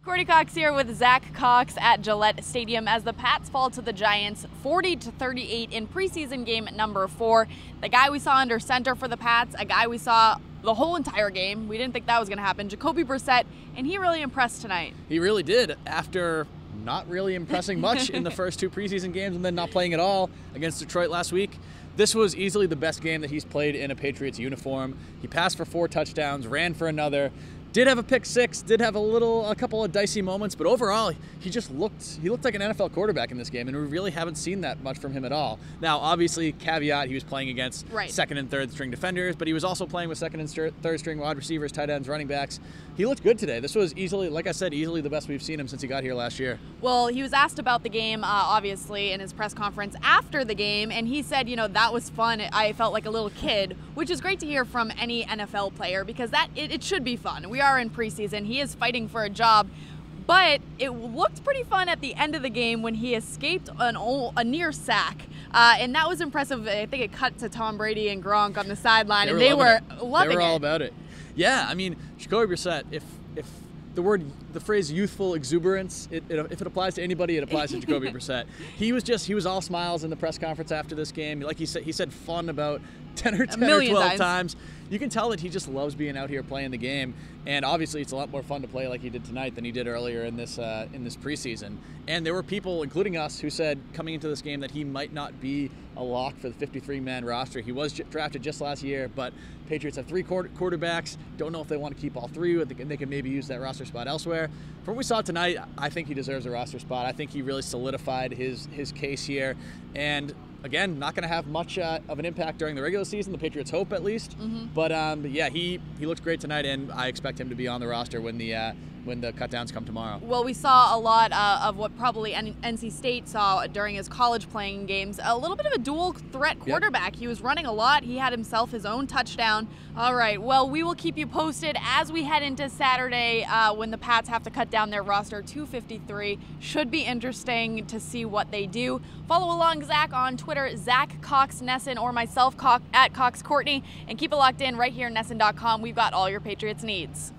Courtney Cox here with Zach Cox at Gillette Stadium as the Pats fall to the Giants 40-38 in preseason game number 4. The guy we saw under center for the Pats, a guy we saw the whole entire game. We didn't think that was going to happen. Jacoby Brissett, and he really impressed tonight. He really did, after not really impressing much in the first 2 preseason games and then not playing at all against Detroit last week. This was easily the best game that he's played in a Patriots uniform. He passed for 4 touchdowns, ran for another. Did have a pick 6, did have a couple of dicey moments, but overall, he looked like an NFL quarterback in this game, and we really haven't seen that much from him at all. Now, obviously, caveat, he was playing against second and third string defenders, but he was also playing with second and third string wide receivers, tight ends, running backs. He looked good today. This was easily, like I said, easily the best we've seen him since he got here last year. Well, he was asked about the game, obviously, in his press conference after the game, and he said, that was fun. I felt like a little kid, which is great to hear from any NFL player because it should be fun. We are in preseason. He is fighting for a job, but it looked pretty fun at the end of the game when he escaped a near sack, and that was impressive. I think it cut to Tom Brady and Gronk on the sideline, and they were loving it. They were all about it. Yeah, I mean, Jacoby Brissett, if the phrase youthful exuberance, if it applies to anybody, it applies to Jacoby Brissett. He was all smiles in the press conference after this game. Like he said fun about 10 or 12 times. You can tell that he just loves being out here playing the game, and obviously it's a lot more fun to play like he did tonight than he did earlier in this preseason. And there were people, including us, who said coming into this game that he might not be a lock for the 53-man roster. He was drafted just last year, but Patriots have 3 quarterbacks. Don't know if they want to keep all 3, or they can maybe use that roster spot elsewhere. From what we saw tonight, I think he deserves a roster spot. I think he really solidified his case here, and again, not going to have much of an impact during the regular season. The Patriots hope, at least. But yeah, he looked great tonight, and I expect him to be on the roster when the cutdowns come tomorrow. Well, we saw a lot of what probably NC State saw during his college playing games. A little bit of a dual threat quarterback. Yep. He was running a lot. He had himself his own touchdown. All right, well, we will keep you posted as we head into Saturday when the Pats have to cut down their roster to 53. Should be interesting to see what they do. Follow along Zach on Twitter, Zach Cox Nesson, or myself at Cox Courtney, and keep it locked in right here, Nesson.com. We've got all your Patriots needs.